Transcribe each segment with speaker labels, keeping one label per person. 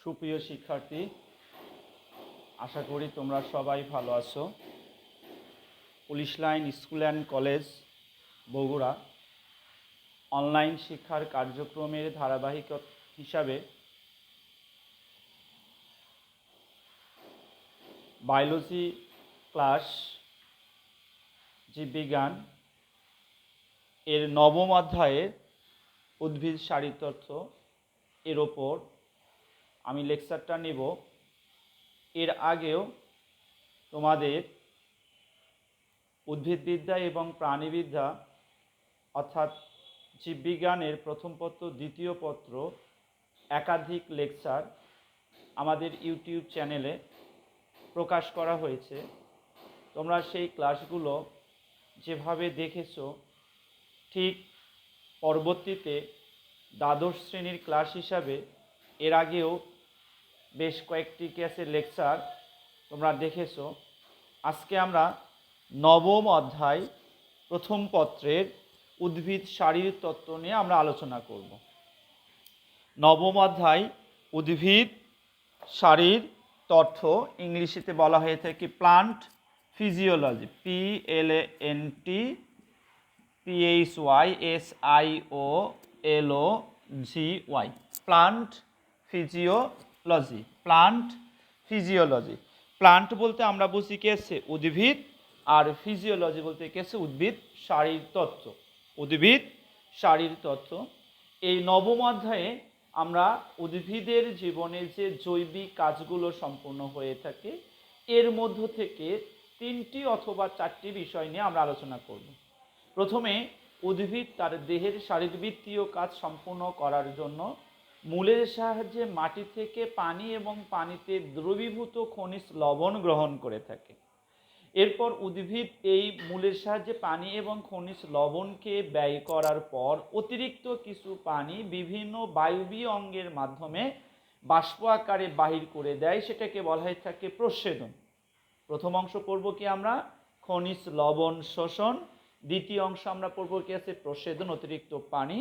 Speaker 1: সুপ্রিয় শিক্ষার্থী, আশা করি তোমরা সবাই ভালো আছো। Police line school and college Bogura online শিক্ষার কার্যক্রমের ধারাবাহিক হিসাবে বায়োলজি ক্লাস জীববিজ্ঞান এর নবম অধ্যায়ের উদ্ভিদ শারীরতত্ত্ব এর ওপর আমি লেকচারটা নেব। এর আগেও তোমাদের উদ্ভিদবিদ্যা এবং প্রাণীবিদ্যা অর্থাৎ জীববিজ্ঞানের প্রথম পত্র দ্বিতীয় পত্র একাধিক লেকচার আমাদের ইউটিউব চ্যানেলে প্রকাশ করা হয়েছে। তোমরা সেই ক্লাসগুলো যেভাবে দেখেছো ঠিক পরবর্তীতে দ্বাদশ শ্রেণীর ক্লাস হিসাবে এর আগেও বেশ কয়েকটি ক্লাসের লেকচার তোমরা দেখেছো। আজকে আমরা নবম অধ্যায় প্রথম পত্রের উদ্ভিদ শারীরতত্ত্ব নিয়ে আমরা আলোচনা করব। নবম অধ্যায় উদ্ভিদ শারীরতত্ত্ব, ইংলিশে বলা হয়ে থাকে plant physiology, PLANTPHYSIOLOGY, plant physiology. Plant physiology, plant বলতে আমরা বুঝি কি আছে উদ্ভিদ, আর ফিজিওলজি বলতে কি আছে উদ্ভিদ শারীরতত্ত্ব। উদ্ভিদ শারীরতত্ত্ব এই নবম অধ্যায়ে আমরা উদ্ভিদের জীবনে যে জৈবিক কাজগুলো সম্পূর্ণ হয়ে থাকে এর মধ্য থেকে তিনটি অথবা চারটি বিষয় নিয়ে আমরা আলোচনা করব। প্রথমে উদ্ভিদ তার দেহের শারীরবৃত্তীয় কাজ সম্পূর্ণ করার জন্য মূলের সাহায্যে মাটি থেকে পানি এবং পানিতে দ্রবীভূত খনিজ লবণ গ্রহণ করে থাকে। এরপর উদ্ভিদ এই মূলের সাহায্যে পানি এবং খনিজ লবণকে ব্যয় করার পর অতিরিক্ত কিছু পানি বিভিন্ন বায়বীয় অঙ্গের মাধ্যমে বাষ্প আকারে বাহির করে দেয়, সেটাকে বলা হয়ে থাকে প্রস্বেদন। প্রথম অংশ পড়ব কি আমরা খনিজ লবণ শোষণ, দ্বিতীয় অংশ আমরা পড়ব কি আছে প্রস্বেদন অতিরিক্ত পানি,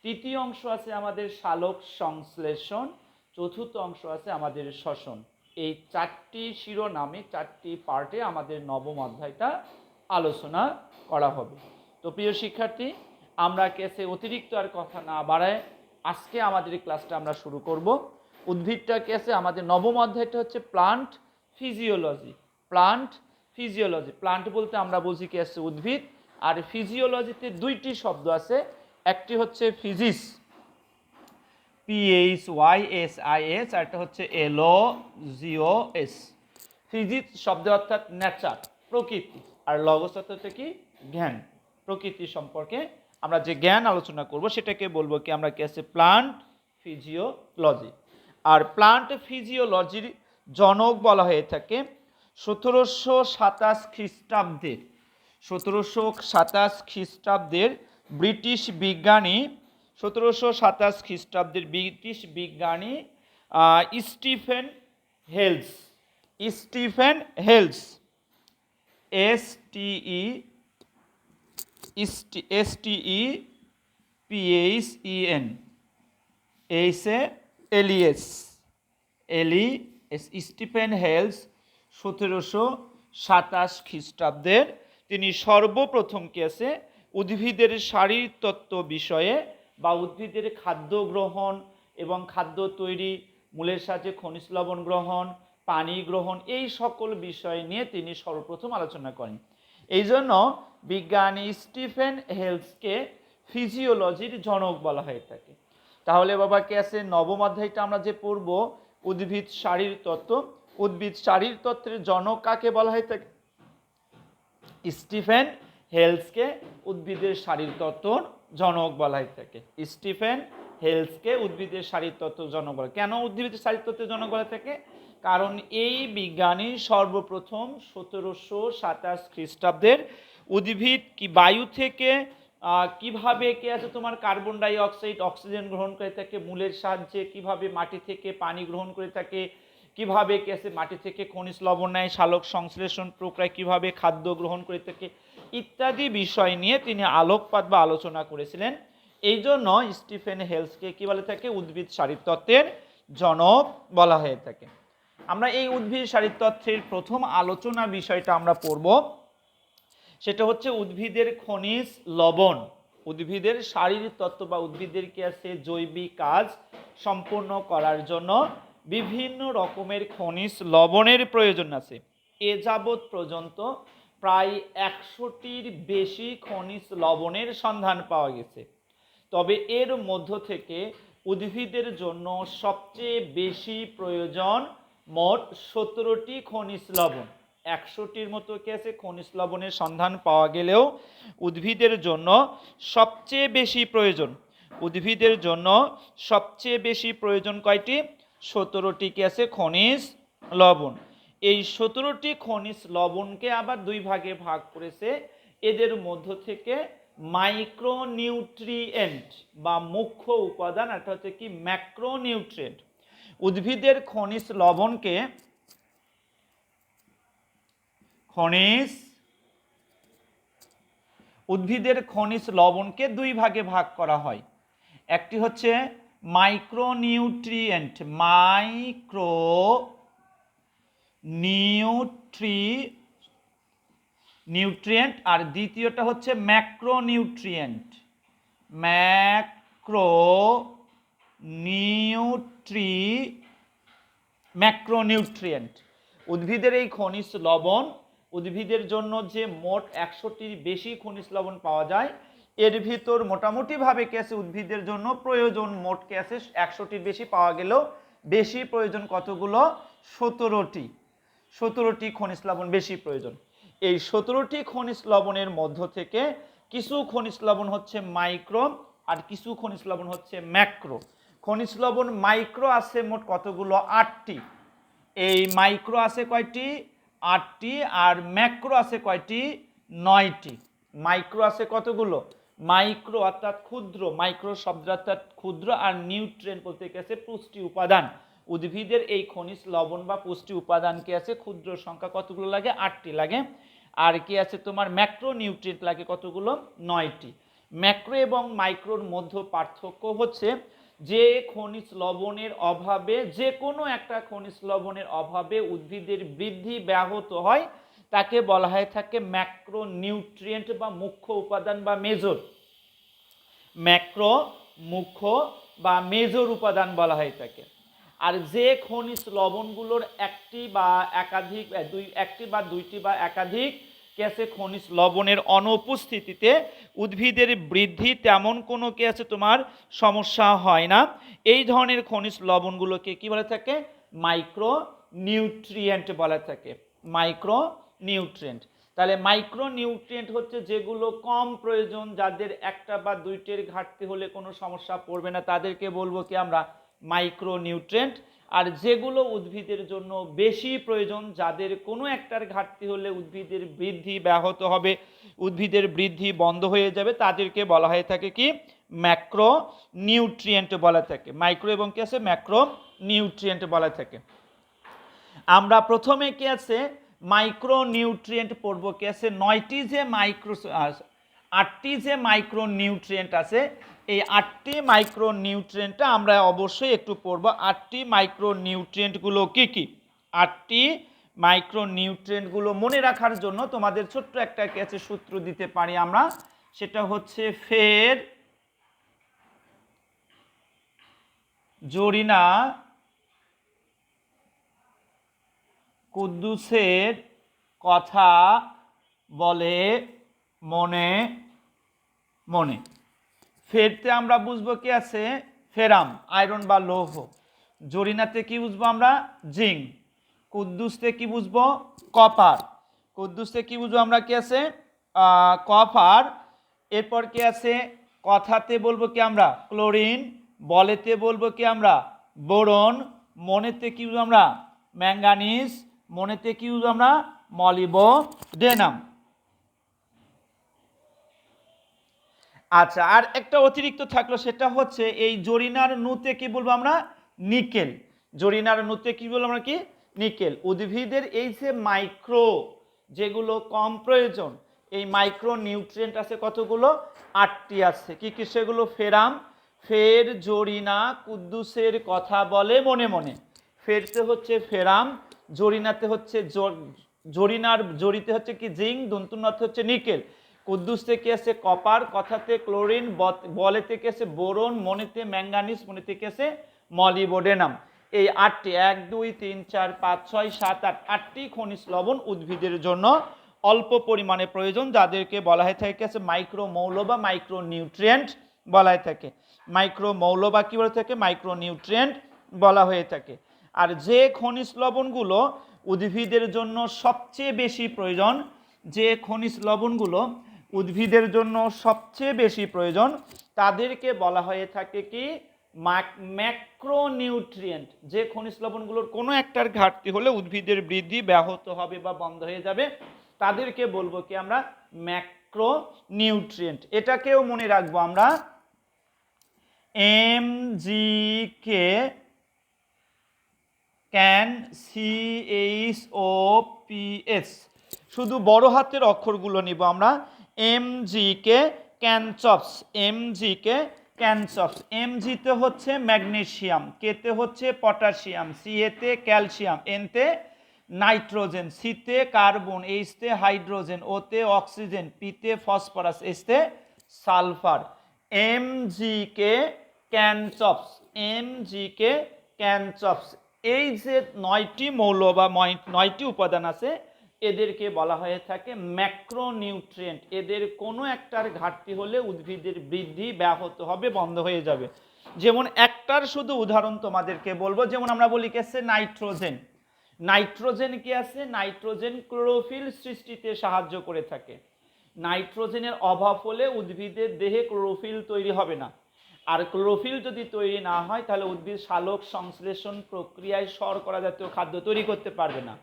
Speaker 1: তৃতীয় অংশ আছে আমাদের সালোক সংশ্লেষণ, চতুর্থ অংশ আছে আমাদের শ্বসন। এই চারটি শিরোনামে চারটি পার্টে আমাদের নবম অধ্যায়টা আলোচনা করা হবে। তো প্রিয় শিক্ষার্থী, আমরা কেসে অতিরিক্ত আর কথা না বাড়ায় আজকে আমাদের ক্লাসটা আমরা শুরু করব। উদ্ভিদটা কেসে আমাদের নবম অধ্যায়টা হচ্ছে plant physiology. Plant physiology, plant বলতে আমরা বুঝি কি আছে উদ্ভিদ, আর ফিজিওলজিতে দুইটি শব্দ আছে, একটি হচ্ছে ফিজিক্স PHYSIS, আর একটা হচ্ছে LOGOS। ফিজিক্স শব্দ অর্থাৎ নেচার প্রকৃতি, আর লগোস অর্থাৎ কি জ্ঞান। প্রকৃতি সম্পর্কে আমরা যে জ্ঞান আলোচনা করব সেটাকে বলবো কি আমরা কি আছে প্লান্ট ফিজিওলজি। আর প্লান্ট ফিজিওলজির জনক বলা হয়ে থাকে 1727 খ্রিস্টাব্দের 1727 খ্রিস্টাব্দের ব্রিটিশ বিজ্ঞানী 1727 খ্রিস্টাব্দের ব্রিটিশ বিজ্ঞানী Stephen Hales. Stephen Hales STEPHEN Stephen Hales 1727 খ্রিস্টাব্দের তিনি সর্বপ্রথম কি আছে উদ্ভিদের শারীরতত্ত্ব বিষয়ে বা উদ্ভিদের খাদ্য গ্রহণ এবং খাদ্য তৈরি, মূলের সাহায্যে খনিজ লবণ গ্রহণ, পানি গ্রহণ, এই সকল বিষয় নিয়ে তিনি সর্বপ্রথম আলোচনা করেন। এই জন্য বিজ্ঞানী স্টিফেন হেলসকে ফিজিওলজির জনক বলা হয়ে থাকে। তাহলে বাবা কে আছে নবম অধ্যায়টা আমরা যে পড়ব উদ্ভিদ শারীরতত্ত্ব, উদ্ভিদ শারীরতত্ত্বের জনক কাকে বলা হয়ে থাকে? স্টিফেন হেলসকে উদ্ভিদের শারীরতত্ত্বর জনক বলা হয়ে থাকে। স্টিফেন হেলসকে উদ্ভিদের শারীরতত্ত্বের জনক বলা। কেন উদ্ভিদের শারীরতত্ত্বের জনক বলা থাকে? কারণ এই বিজ্ঞানী সর্বপ্রথম 1727 খ্রিস্টাব্দের উদ্ভিদ কি বায়ু থেকে কিভাবে কে আছে তোমার কার্বন ডাই অক্সাইড অক্সিজেন গ্রহণ করে থাকে, মূলের সাহায্যে কিভাবে মাটি থেকে পানি গ্রহণ করে থাকে, কিভাবে কে আছে মাটি থেকে খনিজ লবণ নেয়, সালোক সংশ্লেষণ প্রক্রিয়া কিভাবে খাদ্য গ্রহণ করে থাকে, ইত্যাদি বিষয় নিয়ে তিনি আলোকপাত বা আলোচনা করেছিলেন। এই জন্য স্টিফেন হেলসকে কি বলে থাকে উদ্ভিদ শারীরতত্ত্বের জনক বলা হয়ে থাকে। আমরা এই উদ্ভিদ শারীরতত্ত্বের প্রথম আলোচনা বিষয়টা আমরা পড়ব, সেটা হচ্ছে উদ্ভিদের খনিজ লবণ। উদ্ভিদের শারীরতত্ত্ব বা উদ্ভিদের কি আছে জৈবিক কাজ সম্পূর্ণ করার জন্য বিভিন্ন রকমের খনিজ লবণের প্রয়োজন আছে। এ যাবৎ পর্যন্ত প্রায় 100টির বেশি খনিজ লবণের সন্ধান পাওয়া গেছে। তবে এর মধ্য থেকে উদ্ভিদের জন্য সবচেয়ে বেশি প্রয়োজন মোট 17টি খনিজ লবণ। 100টির মতো কি আছে খনিজ লবণের সন্ধান পাওয়া গেলেও উদ্ভিদের জন্য সবচেয়ে বেশি প্রয়োজন, উদ্ভিদের জন্য সবচেয়ে বেশি প্রয়োজন কয়টি? 17টি কি আছে খনিজ লবণ। এই 17টি খনিজ লবণকে আবার দুই ভাগে ভাগ করেছে। এদের মধ্য থেকে মাইক্রোনিউট্রিয়েন্ট বা মুখ্য উপাদান, এটা হচ্ছে কি ম্যাক্রোনিউট্রিয়েন্ট। উদ্ভিদের খনিজ লবণকে উদ্ভিদের খনিজ লবণকে দুই ভাগে ভাগ করা হয়। একটি হচ্ছে মাইক্রোনিউট্রিয়েন্ট, নিউট্রিয়েন্ট, আর দ্বিতীয়টা হচ্ছে ম্যাক্রোনিউট্রিয়েন্ট, ম্যাক্রোনিউট্রিয়েন্ট। উদ্ভিদের এই খনিজ লবণ, উদ্ভিদের জন্য যে মোট 100টির বেশি খনিজ লবণ পাওয়া যায়, এর ভিতর মোটামুটিভাবে কি আছে উদ্ভিদের জন্য প্রয়োজন মোট কি আছে 100টির বেশি পাওয়া গেলেও বেশি প্রয়োজন কতগুলো? 17টি খনিজ লবণ বেশি প্রয়োজন। এই 17টি খনিজ লবণের মধ্য থেকে কিছু খনিজ লবণ হচ্ছে মাইক্রো আর কিছু খনিজ লবণ হচ্ছে ম্যাক্রো। খনিজ লবণ মাইক্রো আছে মোট কতগুলো? 8টি। এই মাইক্রো আছে কয়টি? 8টি। আর ম্যাক্রো আছে কয়টি? 9টি। মাইক্রো আছে কতগুলো? মাইক্রো অর্থাৎ ক্ষুদ্র, মাইক্রো শব্দ অর্থাৎ ক্ষুদ্র, আর নিউট্রিয়েন্ট বলতে গেছে পুষ্টি উপাদান। উদ্ভিদের এই খনিজ লবণ বা পুষ্টি উপাদান কি আছে ক্ষুদ্র সংখ্যা কতগুলো লাগে? 8টি লাগে। আর কি আছে তোমার ম্যাক্রো নিউট্রিয়েন্ট লাগে কতগুলো? 9টি। ম্যাক্রো এবং মাইক্রোর মধ্যে পার্থক্য হচ্ছে যে খনিজ লবণের অভাবে, যে কোনো একটা খনিজ লবণের অভাবে উদ্ভিদের বৃদ্ধি ব্যাহত হয়, তাকে বলা হয়ে থাকে ম্যাক্রো নিউট্রিয়েন্ট বা মুখ্য উপাদান বা মেজর। ম্যাক্রো মুখ্য বা মেজর উপাদান বলা হয়ে থাকে। আর যে খনিজ লবণগুলোর একটি বা দুইটি বা একাধিক কি আছে খনিজ লবণের অনুপস্থিতিতে উদ্ভিদের বৃদ্ধি তেমন কোনো কি আছে তোমার সমস্যা হয় না, এই ধরনের খনিজ লবণগুলোকে কি বলে থাকে? মাইক্রো নিউট্রিয়েন্ট বলা থাকে, মাইক্রো নিউট্রিয়েন্ট। তাহলে মাইক্রো নিউট্রিয়েন্ট হচ্ছে যেগুলো কম প্রয়োজন, যাদের একটা বা দুইটির ঘাটতি হলে কোনো সমস্যা পড়বে না, তাদেরকে বলবো কি আমরা মাইক্রো নিউট্রিয়েন্ট। আর যেগুলো উদ্ভিদের জন্য বেশি প্রয়োজন, যাদের কোনো একটার ঘাটতি হলে উদ্ভিদের বৃদ্ধি ব্যাহত হবে, উদ্ভিদের বৃদ্ধি বন্ধ হয়ে যাবে, তাদেরকে বলা হয়ে থাকে কি ম্যাক্রো নিউট্রিয়েন্ট বলা থাকে। মাইক্রো এবং কি আছে ম্যাক্রো নিউট্রিয়েন্ট বলা থাকে। আমরা প্রথমে কি আছে মাইক্রো নিউট্রিয়েন্ট পড়বো কি আছে 9টি যে মাইক্রো 8টি যে মাইক্রো নিউট্রিয়েন্ট আছে, এই 8টি মাইক্রো নিউট্রিয়েন্টটা আমরা অবশ্যই একটু পড়বো। 8টি মাইক্রো নিউট্রিয়েন্টগুলো কি কি? 8টি মাইক্রো নিউট্রিয়েন্টগুলো মনে রাখার জন্য তোমাদের ছোট্ট একটা কি আছে সূত্র দিতে পারি আমরা, সেটা হচ্ছে ফের জরিনা কুদ্দুসের কথা বলে মনে মনে। ফেরতে আমরা বুঝবো কি আছে ফেরাম, আয়রন বা লৌহ। জরিনাতে কি বুঝবো আমরা? জিঙ্ক। কুদ্দুসতে কি বুঝবো? কপার। কুদ্দুসতে কি বুঝবো আমরা কি আছে কপার। এরপর কি আছে কথাতে বলবো কি আমরা ক্লোরিন, বলেতে বলবো কি আমরা বোরন, মনেতে কি বুঝবো আমরা ম্যাঙ্গানিজ, মনেতে কি বুঝবো আমরা মলিবডেনাম। আচ্ছা, আর একটা অতিরিক্ত থাকলো, সেটা হচ্ছে এই জরিনার নুতে কি বলবো আমরা নিকেল। জরিনার নুতে কি বলবো আমরা কি নিকেল। উদ্ভিদের এই যে মাইক্রো যেগুলো কম প্রয়োজন, এই মাইক্রো নিউট্রিয়েন্ট আছে কতগুলো? 8টি আছে। কি কি সেগুলো? ফেরাম, ফের জরিনা কুদ্দুসের কথা বলে মনে মনে। ফেরতে হচ্ছে ফেরাম, জরিনাতে হচ্ছে জরিনার জরিতে হচ্ছে কি জিঙ্ক, দন্তুনাতে হচ্ছে নিকেল, কুদ্দুস থেকে আছে কপার, কথাতে ক্লোরিন, বলেতে কি আছে বোরন, মনেতে ম্যাঙ্গানিজ, মনে থেকে আছে মলিবডেনাম। এই 8টি 1 2 3 4 5 6 7 8 8টি খনিজ লবণ উদ্ভিদের জন্য অল্প পরিমাণে প্রয়োজন, যাদেরকে বলা হয়ে থাকে মাইক্রো মৌল বা মাইক্রো নিউট্রিয়েন্ট বলা হয়ে থাকে। মাইক্রো মৌল বা কি বলে থাকে মাইক্রো নিউট্রিয়েন্ট বলা হয়ে থাকে। আর যে খনিজ লবণগুলো উদ্ভিদের জন্য সবচেয়ে বেশি প্রয়োজন, যে খনিজ লবণগুলো উদ্ভিদের জন্য সবচেয়ে বেশি প্রয়োজন, তাদেরকে বলা হয়ে থাকে কি ম্যাক্রোনিউট্রিয়েন্ট। যে খনিজ লবণগুলোর কোনো একটার ঘাটতি হলে উদ্ভিদের বৃদ্ধি ব্যাহত হবে বা বন্ধ হয়ে যাবে, তাদেরকে বলবো কি আমরা ম্যাক্রোনিউট্রিয়েন্ট। এটাকেও মনে রাখবো আমরা MgK ক্যান CHOPS। শুধু বড় হাতের অক্ষরগুলো নিব আমরা। MgK ক্যানচপস, MgK ক্যানচপস। Mgতে হচ্ছে ম্যাগনেসিয়াম, কেতে হচ্ছে পটাশিয়াম, সিএতে ক্যালসিয়াম, এনতে নাইট্রোজেন, সিতে কার্বন, এইচতে হাইড্রোজেন, ওতে অক্সিজেন, পিতে ফসফরাস, এসতে সালফার। MgK ক্যানচপস, MgK ক্যানচপস। এই যে 9টি মৌল বা 9টি উপাদান আছে, এদেরকে বলা হয়ে থাকে ম্যাক্রোনিউট্রিয়েন্ট। এদের কোনো একটার ঘাটতি হলে উদ্ভিদের বৃদ্ধি ব্যাহত হবে, বন্ধ হয়ে যাবে। যেমন একটার শুধু উদাহরণ তোমাদেরকে বলবো, যেমন আমরা বলি কি আছে নাইট্রোজেন। নাইট্রোজেন কি আছে, নাইট্রোজেন ক্লোরোফিল সৃষ্টিতে সাহায্য করে থাকে। নাইট্রোজেনের অভাব হলে উদ্ভিদের দেহে ক্লোরোফিল তৈরি হবে না। আর ক্লোরোফিল যদি তৈরি না হয় তাহলে উদ্ভিদ সালোক সংশ্লেষণ প্রক্রিয়ায় শর্করা জাতীয় খাদ্য তৈরি করতে পারবে না।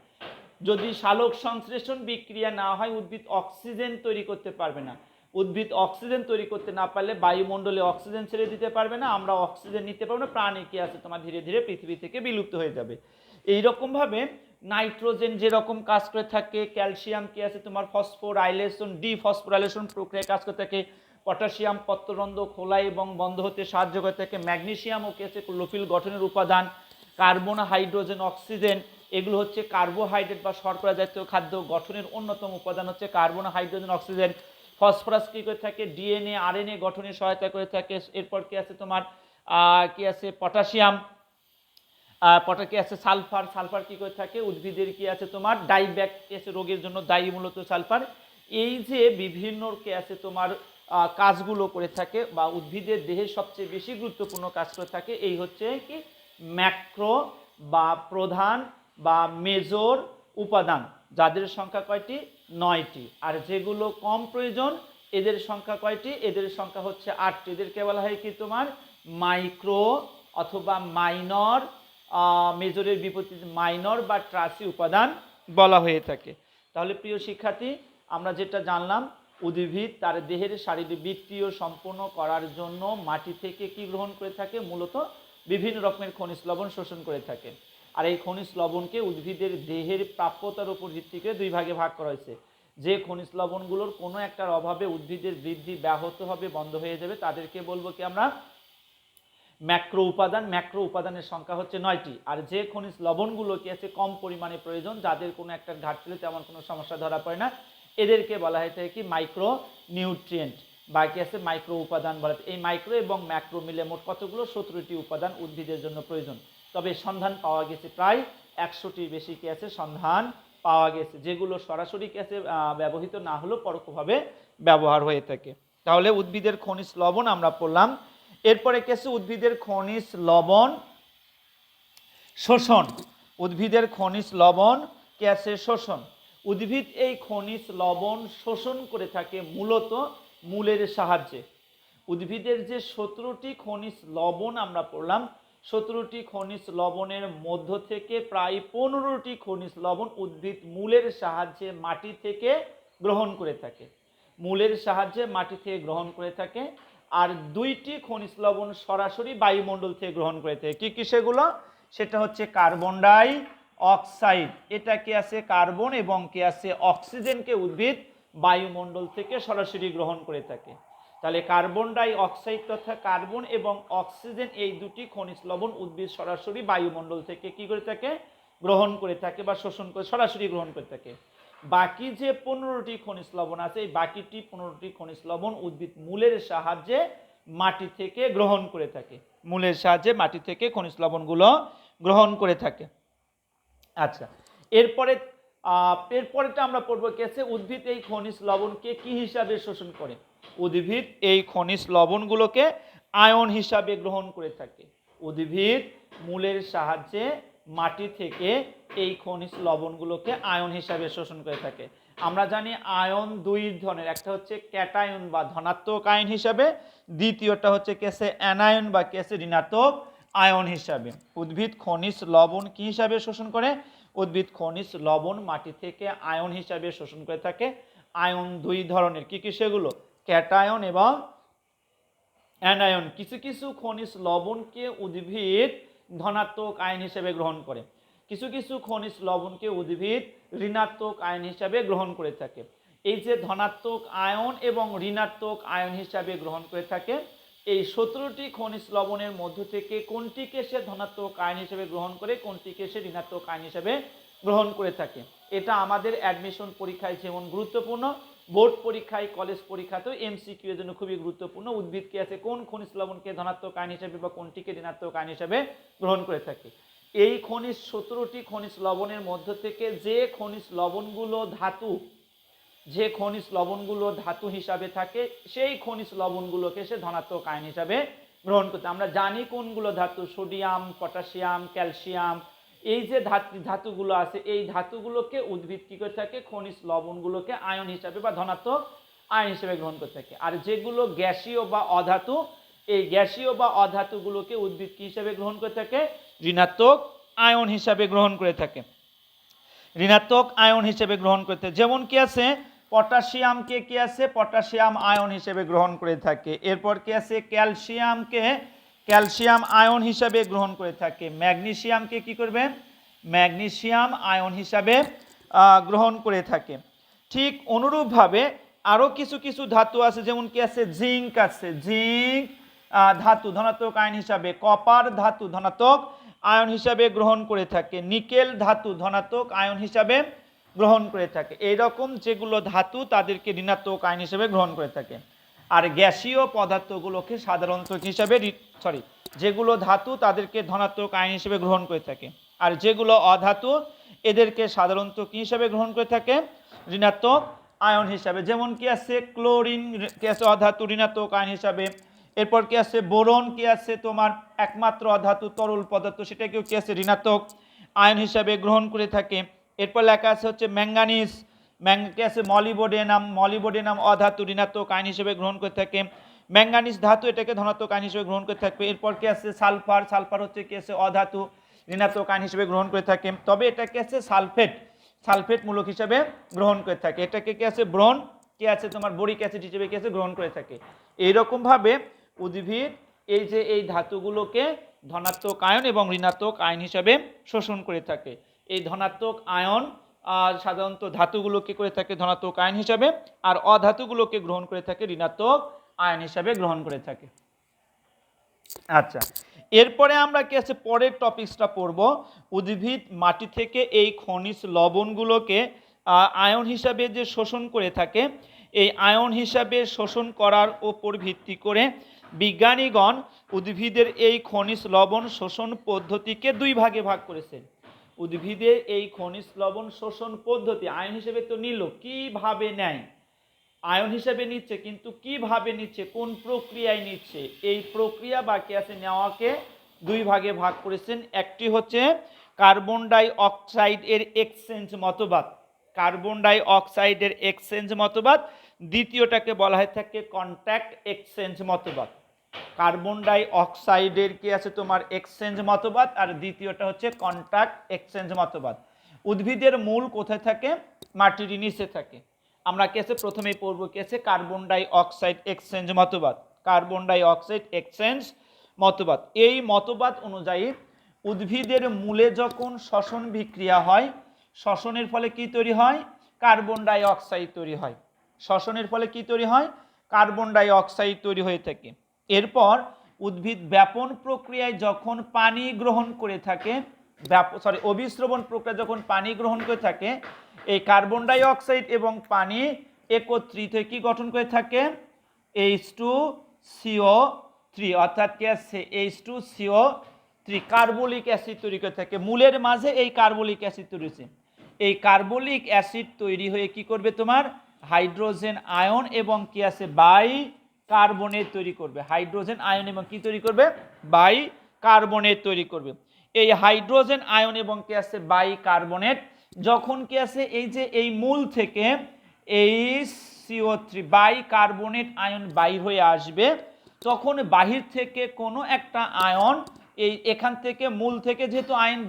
Speaker 1: যদি সালোক সংশ্লেষণ বিক্রিয়া না হয় উদ্ভিদ অক্সিজেন তৈরি করতে পারবে না। উদ্ভিদ অক্সিজেন তৈরি করতে না পারলে বায়ুমণ্ডলে অক্সিজেন ছেড়ে দিতে পারবে না, আমরা অক্সিজেন নিতে পারবো না, প্রাণী কি আছে তোমার ধীরে ধীরে পৃথিবী থেকে বিলুপ্ত হয়ে যাবে। এইরকমভাবে নাইট্রোজেন যেরকম কাজ করে থাকে, ক্যালসিয়াম কি আছে তোমার ফসফোরাইলেশন, ডিফসফোরাইলেশন প্রক্রিয়ায় কাজ করে থাকে, পটাশিয়াম পত্ররন্ধ্র খোলা এবং বন্ধ হতে সাহায্য করে থাকে, ম্যাগনেসিয়ামও কি আছে ক্লোরোফিল গঠনের উপাদান, কার্বন, হাইড্রোজেন, অক্সিজেন এগুলো হচ্ছে কার্বোহাইড্রেট বা শর্করা জাতীয় খাদ্য গঠনের অন্যতম উপাদান হচ্ছে কার্বন, হাইড্রোজেন, অক্সিজেন। ফসফরাস কি করে থাকে ডিএনএ আরএনএ গঠনে সহায়তা করে থাকে। এরপর কি আছে তোমার কি আছে পটাশিয়াম, কি আছে সালফার। সালফার কি করে থাকে উদ্ভিদের কি আছে তোমার ডাইব্যাক কি আছে রোগের জন্য দায়ী মূলত সালফার। এই যে বিভিন্ন কি আছে তোমার কাজগুলো করে থাকে বা উদ্ভিদের দেহে সবচেয়ে বেশি গুরুত্বপূর্ণ কাজ করে থাকে, এই হচ্ছে কি ম্যাক্রো বা প্রধান বা মেজর উপাদান, যাদের সংখ্যা কয়টি 9টি। আর যেগুলো কম প্রয়োজন এদের সংখ্যা কয়টি, এদের সংখ্যা হচ্ছে 8টি। এদেরকে বলা হয় কি তোমার মাইক্রো অথবা মাইনর, মেজরের বিপরীতে মাইনর বা ট্রাসি উপাদান বলা হয়ে থাকে। তাহলে প্রিয় শিক্ষার্থী, আমরা যেটা জানলাম উদ্ভিদ তার দেহের শারীরিক বৃত্তীয় সম্পন্ন করার জন্য মাটি থেকে কি গ্রহণ করে থাকে, মূলত বিভিন্ন রকমের খনিজ লবণ শোষণ করে থাকে। আর এই খনিজ লবণকে উদ্ভিদের দেহের প্রাপ্যতার উপর ভিত্তি করে 2 ভাগে ভাগ করা হয়েছে। যে খনিজ লবণগুলোর কোনো একটার অভাবে উদ্ভিদের বৃদ্ধি ব্যাহত হবে, বন্ধ হয়ে যাবে, তাদেরকে বলবো কি আমরা ম্যাক্রো উপাদান। ম্যাক্রো উপাদানের সংখ্যা হচ্ছে 9টি। আর যে খনিজ লবণগুলো কি আছে কম পরিমাণে প্রয়োজন, যাদের কোনো একটার ঘাটতি হলে তেমন কোনো সমস্যা ধরা পড়ে না, এদেরকে বলা হয়ে থাকে কি মাইক্রো নিউট্রিয়েন্ট বা কি আছে মাইক্রো উপাদান বলা। এই মাইক্রো এবং ম্যাক্রো মিলে মোট কতগুলো 17টি উপাদান উদ্ভিদের জন্য প্রয়োজন। তবে সন্ধান পাওয়া গেছে প্রায় 100টির বেশি কি আছে সন্ধান পাওয়া গেছে, যেগুলো সরাসরি কি আছে ব্যবহৃত না হলেও পরোক্ষভাবে ব্যবহার হয়ে থাকে। তাহলে উদ্ভিদের খনিজ লবণ আমরা পড়লাম। এরপরে কি আছে উদ্ভিদের খনিজ লবণ শোষণ। উদ্ভিদের খনিজ লবণ কি আছে শোষণ। উদ্ভিদ এই খনিজ লবণ শোষণ করে থাকে মূলত মূলের সাহায্যে। উদ্ভিদের যে 17টি খনিজ লবণ আমরা পড়লাম, 17টি খনিজ লবণের মধ্য থেকে প্রায় 15টি খনিজ লবণ উদ্ভিদ মূলের সাহায্যে মাটি থেকে গ্রহণ করে থাকে। মূলের সাহায্যে মাটি থেকে গ্রহণ করে থাকে। আর 2টি খনিজ লবণ সরাসরি বায়ুমণ্ডল থেকে গ্রহণ করে থাকে। কি কি সেগুলো? সেটা হচ্ছে কার্বন ডাই অক্সাইড, এটা কি আছে কার্বন এবং কি আছে অক্সিজেনকে উদ্ভিদ বায়ুমণ্ডল থেকে সরাসরি গ্রহণ করে থাকে। তাহলে কার্বন ডাই অক্সাইড তথা কার্বন এবং অক্সিজেন এই দুটি খনিজ লবণ উদ্ভিদ সরাসরি বায়ুমণ্ডল থেকে কি করে থাকে, গ্রহণ করে থাকে বা শোষণ করে সরাসরি গ্রহণ করে থাকে। বাকি যে 15টি খনিজ লবণ আছে, এই বাকিটি 15টি খনিজ লবণ উদ্ভিদ মূলের সাহায্যে মাটি থেকে গ্রহণ করে থাকে, মূলের সাহায্যে মাটি থেকে খনিজ লবণগুলো গ্রহণ করে থাকে। আচ্ছা, এরপরেটা আমরা পড়বো কি আছে, উদ্ভিদ এই খনিজ লবণকে কি হিসাবে শোষণ করে। উদ্ভিদ এই খনিজ লবণগুলোকে আয়ন হিসাবে গ্রহণ করে থাকে। উদ্ভিদ মূলের সাহায্যে মাটি থেকে এই খনিজ লবণগুলোকে আয়ন হিসাবে শোষণ করে থাকে। আমরা জানি আয়ন দুই ধরনের, একটা হচ্ছে ক্যাটায়ন বা ধনাত্মক আয়ন হিসাবে, দ্বিতীয়টা হচ্ছে কেসে অ্যানায়ন বা কেসে ঋণাত্মক আয়ন হিসাবে। উদ্ভিদ খনিজ লবণ কি হিসাবে শোষণ করে, উদ্ভিদ খনিজ লবণ মাটি থেকে আয়ন হিসাবে শোষণ করে থাকে। আয়ন দুই ধরনের, কি কি সেগুলো, ক্যাটায়ন এবং অ্যানায়ন। কিছু কিছু খনিজ লবণকে উদ্ভিদ ধনাত্মক আয়ন হিসেবে গ্রহণ করে, কিছু কিছু খনিজ লবণকে উদ্ভিদ ঋণাত্মক আয়ন হিসাবে গ্রহণ করে থাকে। এই যে ধনাত্মক আয়ন এবং ঋণাত্মক আয়ন হিসাবে গ্রহণ করে থাকে, এই 17টি খনিজ লবণের মধ্য থেকে কোনটিকে সে ধনাত্মক আয়ন হিসেবে গ্রহণ করে, কোনটিকে সে ঋণাত্মক আয়ন হিসেবে গ্রহণ করে থাকে। এটা আমাদের অ্যাডমিশন পরীক্ষায় যেমন গুরুত্বপূর্ণ, বোর্ড পরীক্ষায়, কলেজ পরীক্ষাতেও এমসিকিউ এর জন্য খুবই গুরুত্বপূর্ণ। উদ্ভিদ কি আছে, কোন খনিজ লবণকে ধনাত্মক আয়ন হিসেবে বা কোনটিকে ঋণাত্মক আয়ন হিসেবে গ্রহণ করে থাকে। এই খনিজ 17টি খনিজ লবণের মধ্য থেকে যে খনিজ লবণগুলো ধাতু, যে খনিজ লবণগুলো ধাতু হিসাবে থাকে, সেই খনিজ লবণগুলোকে সে ধনাত্মক আয়ন হিসাবে গ্রহণ করতে। আমরা জানি কোনগুলো ধাতু, সোডিয়াম, পটাশিয়াম, ক্যালসিয়াম, এই যে ধাতুগুলো আছে, এই ধাতুগুলোকে উদ্ভিদ কি করে থাকে, খনিজ লবণগুলোকে আয়ন হিসাবে বা ধনাত্মক আয়ন হিসেবে গ্রহণ করে থাকে। আর যেগুলো গ্যাসীয় বা অধাতু, এই গ্যাসীয় বা অধাতুগুলোকে উদ্ভিদ কি হিসাবে গ্রহণ করে থাকে, ঋণাত্মক আয়ন হিসাবে গ্রহণ করে থাকে, ঋণাত্মক আয়ন হিসেবে গ্রহণ করতে। যেমন কি আছে, পটাশিয়ামকে কি আছে, পটাশিয়াম আয়ন হিসেবে গ্রহণ করে থাকে। এরপর কি আছে, ক্যালসিয়ামকে ক্যালসিয়াম আয়ন হিসাবে গ্রহণ করে থাকে। ম্যাগনেসিয়ামকে কি করবে, ম্যাগনেসিয়াম আয়ন হিসাবে গ্রহণ করে থাকে। ঠিক অনুরূপভাবে আরও কিছু কিছু ধাতু আছে, যেমন কি আছে, জিঙ্ক আছে, জিঙ্ক ধাতু ধনাত্মক আয়ন হিসাবে, কপার ধাতু ধনাত্মক আয়ন হিসাবে গ্রহণ করে থাকে, নিকেল ধাতু ধনাত্মক আয়ন হিসাবে গ্রহণ করে থাকে। এইরকম যেগুলো ধাতু তাদেরকে ঋণাত্মক আয়ন হিসেবে গ্রহণ করে থাকে। আর গ্যাসীয় পদার্থগুলোকে সাধারণত হিসাবে যেগুলো ধাতু তাদেরকে ধনাত্মক আয়ন হিসেবে গ্রহণ করে থাকে। আর যেগুলো অধাতু এদেরকে সাধারণত কি হিসাবে গ্রহণ করে থাকে, ঋণাত্মক আয়ন হিসাবে। যেমন কি আছে, ক্লোরিন কি আছে, অধাতু, ঋণাত্মক আয়ন হিসাবে। এরপর কি আছে, বোরন কি আছে, তোমার একমাত্র অধাতু তরল পদার্থ, সেটাকেও কি আছে, ঋণাত্মক আয়ন হিসাবে গ্রহণ করে থাকে। এরপর লেখা আছে হচ্ছে ম্যাঙ্গানিজ, কি আছে, মলিবডেনাম, মলিবডেনাম অধাতু, ঋণাত্মক আয়ন হিসেবে গ্রহণ করে থাকে। ম্যাঙ্গানিজ ধাতু, এটাকে ধনাত্মক আয়ন হিসেবে গ্রহণ করে থাকবে। এরপর কি আছে, সালফার, সালফার হচ্ছে কি আছে, অধাতু, ঋণাত্মক আয়ন হিসেবে গ্রহণ করে থাকে। তবে এটা কি আছে, সালফেট, সালফেট মূলক হিসাবে গ্রহণ করে থাকে। এটাকে কি আছে, ব্রোন কি আছে, তোমার বোরিক অ্যাসিড হিসেবে কি আছে, গ্রহণ করে থাকে। এইরকম ভাবে উদ্ভিদ এই যে এই ধাতুগুলোকে ধনাত্মক আয়ন এবং ঋণাত্মক আয়ন হিসাবে শোষণ করে থাকে। এই ধনাত্মক আয়ন সাধারণত ধাতুগুলোকে করে থাকে ধনাত্মক আয়ন হিসাবে, আর অধাতুগুলোকে গ্রহণ করে থাকে ঋণাত্মক আয়ন হিসাবে গ্রহণ করে থাকে। আচ্ছা, এরপরে আমরা কি আছে, পরের টপিকসটা পড়ব। উদ্ভিদ মাটি থেকে এই খনিজ লবণগুলোকে আয়ন হিসাবে যে শোষণ করে থাকে, এই আয়ন হিসাবে শোষণ করার ওপর ভিত্তি করে বিজ্ঞানীগণ উদ্ভিদের এই খনিজ লবণ শোষণ পদ্ধতিকে দুই ভাগে ভাগ করেছেন। উদ্ভিদের এই খনিজ লবণ শোষণ পদ্ধতি আয়ন হিসেবে তো নিল, কিভাবে নেয়, আয়ন হিসেবে নিচ্ছে, কিন্তু কিভাবে নিচ্ছে, কোন প্রক্রিয়ায় নিচ্ছে, এই প্রক্রিয়া বা কি আছে নেওয়াকে দুই ভাগে ভাগ করেছেন। একটি হচ্ছে কার্বন ডাই অক্সাইড এর এক্সচেঞ্জ মতবাদ, কার্বন ডাই অক্সাইডের এক্সচেঞ্জ মতবাদ। দ্বিতীয়টাকে বলা হয়ে থাকে কন্ট্যাক্ট এক্সচেঞ্জ মতবাদ। কার্বন ডাই অক্সাইডের কি আছে, তোমার এক্সচেঞ্জ মতবাদ, আর দ্বিতীয়টা হচ্ছে কন্ট্যাক্ট এক্সচেঞ্জ মতবাদ। উদ্ভিদের মূল কোথায় থাকে, মাটির নিচে থাকে। আমরা কি আছে প্রথমেই পড়বো কি আছে, কার্বন ডাই অক্সাইড এক্সচেঞ্জ মতবাদ, কার্বন ডাই অক্সাইড এক্সচেঞ্জ মতবাদ। এই মতবাদ অনুযায়ী উদ্ভিদের মূলে যখন শ্বসন বিক্রিয়া হয়, শ্বসনের ফলে কি তৈরি হয়, কার্বন ডাই অক্সাইড তৈরি হয়। শ্বসনের ফলে কি তৈরি হয়, কার্বন ডাই অক্সাইড তৈরি হয়ে থাকে। এরপর উদ্ভিদ ব্যাপন প্রক্রিয়ায় যখন পানি গ্রহণ করে থাকে, অভিস্রবণ প্রক্রিয়া যখন পানি গ্রহণ করে থাকে, এই কার্বন ডাই অক্সাইড এবং পানি একত্রিত কি গঠন করে থাকে? H2CO3, অর্থাৎ কি আছে H2CO3 কার্বলিক অ্যাসিড তৈরি করে থাকে। মূলের মাঝে এই কার্বলিক অ্যাসিড তৈরি হয়েছে। এই কার্বলিক অ্যাসিড তৈরি হয়ে কি করবে? তোমার হাইড্রোজেন আয়ন এবং কি আছে বাই কার্বনেট তৈরি করবে। হাইড্রোজেন আয়ন এবং কি তৈরি করবে? বাই কার্বনেট তৈরি করবে। এই হাইড্রোজেন আয়ন এবং কি আছে বাই কার্বনেট যখন কি আছে এই যে এই মূল থেকে HCO3 বাই কার্বনেট আয়ন বাইর হয়ে আসবে, তখন বাহির থেকে কোনো একটা আয়ন এখান থেকে মূল থেকে যেহেতু আয়ন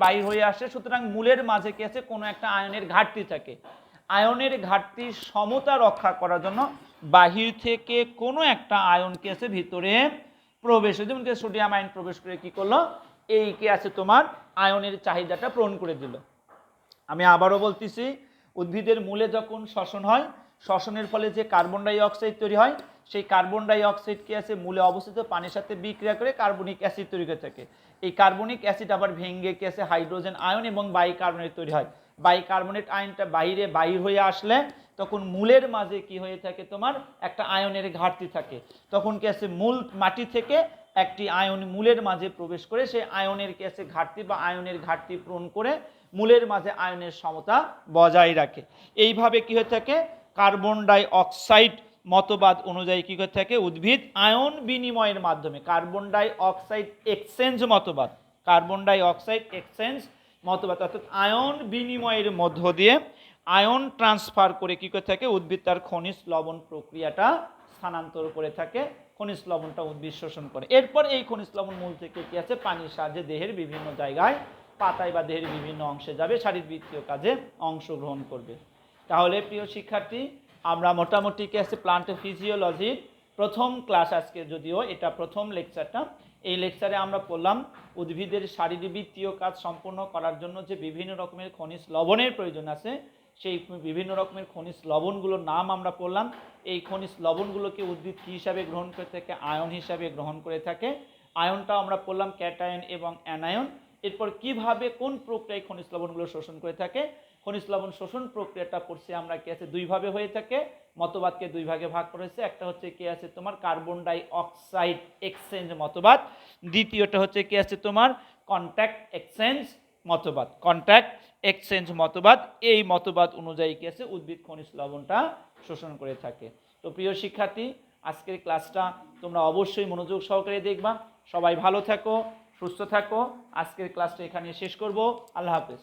Speaker 1: বাইর হয়ে আসে, সুতরাং মূলের মাঝে কি আছে কোনো একটা আয়নের ঘাটতি থাকে। আয়নের ঘাটতি সমতা রক্ষা করার জন্য বাহির থেকে কোনো একটা আয়ন কি আছে ভিতরে প্রবেশ, যেমন কি সোডিয়াম আয়ন প্রবেশ করে কি করলো? এই কি আছে তোমার আয়নের চাহিদাটা পূরণ করে দিল। আমি আবারও বলতেছি, উদ্ভিদের মূলে যখন শ্বসন হয়, শ্বসনের ফলে যে কার্বন ডাই অক্সাইড তৈরি হয়, সেই কার্বন ডাই অক্সাইড কি আছে মূলে অবস্থিত পানির সাথে বিক্রিয়া করে কার্বনিক অ্যাসিড তৈরি করে থাকে। এই কার্বনিক অ্যাসিড আবার ভেঙে কি আছে হাইড্রোজেন আয়ন এবং বাইকার্বনেট তৈরি হয়। বাইকার্বনেট আয়নটা বাইর হয়ে আসলে তখন মূলের মাঝে কি হয়ে থাকে? তোমার একটা আয়নের ঘাটতি থাকে। তখন কি আছে মূল মাটি থেকে একটি আয়ন মূলের মাঝে প্রবেশ করে সেই আয়নের কি আছে ঘাটতি বা আয়নের ঘাটতি পূরণ করে মূলের মাঝে আয়নের সমতা বজায় রাখে। এইভাবে কি হয়ে থাকে? কার্বন ডাই অক্সাইড মতবাদ অনুযায়ী কি করে থাকে? উদ্ভিদ আয়ন বিনিময়ের মাধ্যমে, কার্বন ডাই অক্সাইড এক্সচেঞ্জ মতবাদ, কার্বন ডাই অক্সাইড এক্সচেঞ্জ মতবাদ অর্থাৎ আয়ন বিনিময়ের মধ্য দিয়ে আয়ন ট্রান্সফার করে কি করে থাকে? উদ্ভিদ তার খনিজ লবণ প্রক্রিয়াটা স্থানান্তর করে থাকে, খনিজ লবণটা উদ্ভিদ শোষণ করে। এরপর এই খনিজ লবণ মূল থেকে কি আছে পানির সাহায্যে দেহের বিভিন্ন জায়গায়, পাতায় বা দেহের বিভিন্ন অংশে যাবে, শারীরবৃত্তীয় কাজে অংশগ্রহণ করবে। তাহলে প্রিয় শিক্ষার্থী, আমরা মোটামুটি কি আছে প্লান্ট ফিজিওলজির প্রথম ক্লাস আজকে, যদিও এটা প্রথম লেকচারটা, এই লেকচারে আমরা পড়লাম উদ্ভিদের শারীরবৃত্তীয় কাজ সম্পন্ন করার জন্য যে বিভিন্ন রকমের খনিজ লবণের প্রয়োজন আছে, সেই বিভিন্ন রকমের খনিজ লবণগুলোর নাম আমরা পড়লাম। এই খনিজ লবণগুলোকে উদ্ভিদ কী হিসাবে গ্রহণ করে থাকে? আয়ন হিসাবে গ্রহণ করে থাকে। আয়নটা আমরা পড়লাম ক্যাটায়ন এবং অ্যানায়ন। এরপর কিভাবে কোন প্রক্রিয়ায় খনিজ লবণগুলো শোষণ করে থাকে? খনিজ লবণ শোষণ প্রক্রিয়াটা পড়ছে আমরা কি আছে দুইভাবে হয়ে থাকে, মতবাদকে দুই ভাগে ভাগ করেছে। একটা হচ্ছে কি আছে তোমার কার্বন ডাই অক্সাইড এক্সচেঞ্জ মতবাদ, দ্বিতীয়টা হচ্ছে কি আছে তোমার কন্ট্যাক্ট এক্সচেঞ্জ মতবাদ। কন্ট্যাক্ট এক্সচেঞ্জ মতবাদ, এই মতবাদ অনুযায়ী কি আছে উদ্ভিদ খনিজ লবণটা শোষণ করে থাকে। তো প্রিয় শিক্ষার্থী, আজকের ক্লাসটা তোমরা অবশ্যই মনোযোগ সহকারে দেখবা। সবাই ভালো থাকো, সুস্থ থাকো। আজকের ক্লাসটা এখানে শেষ করব। আল্লাহ হাফেজ।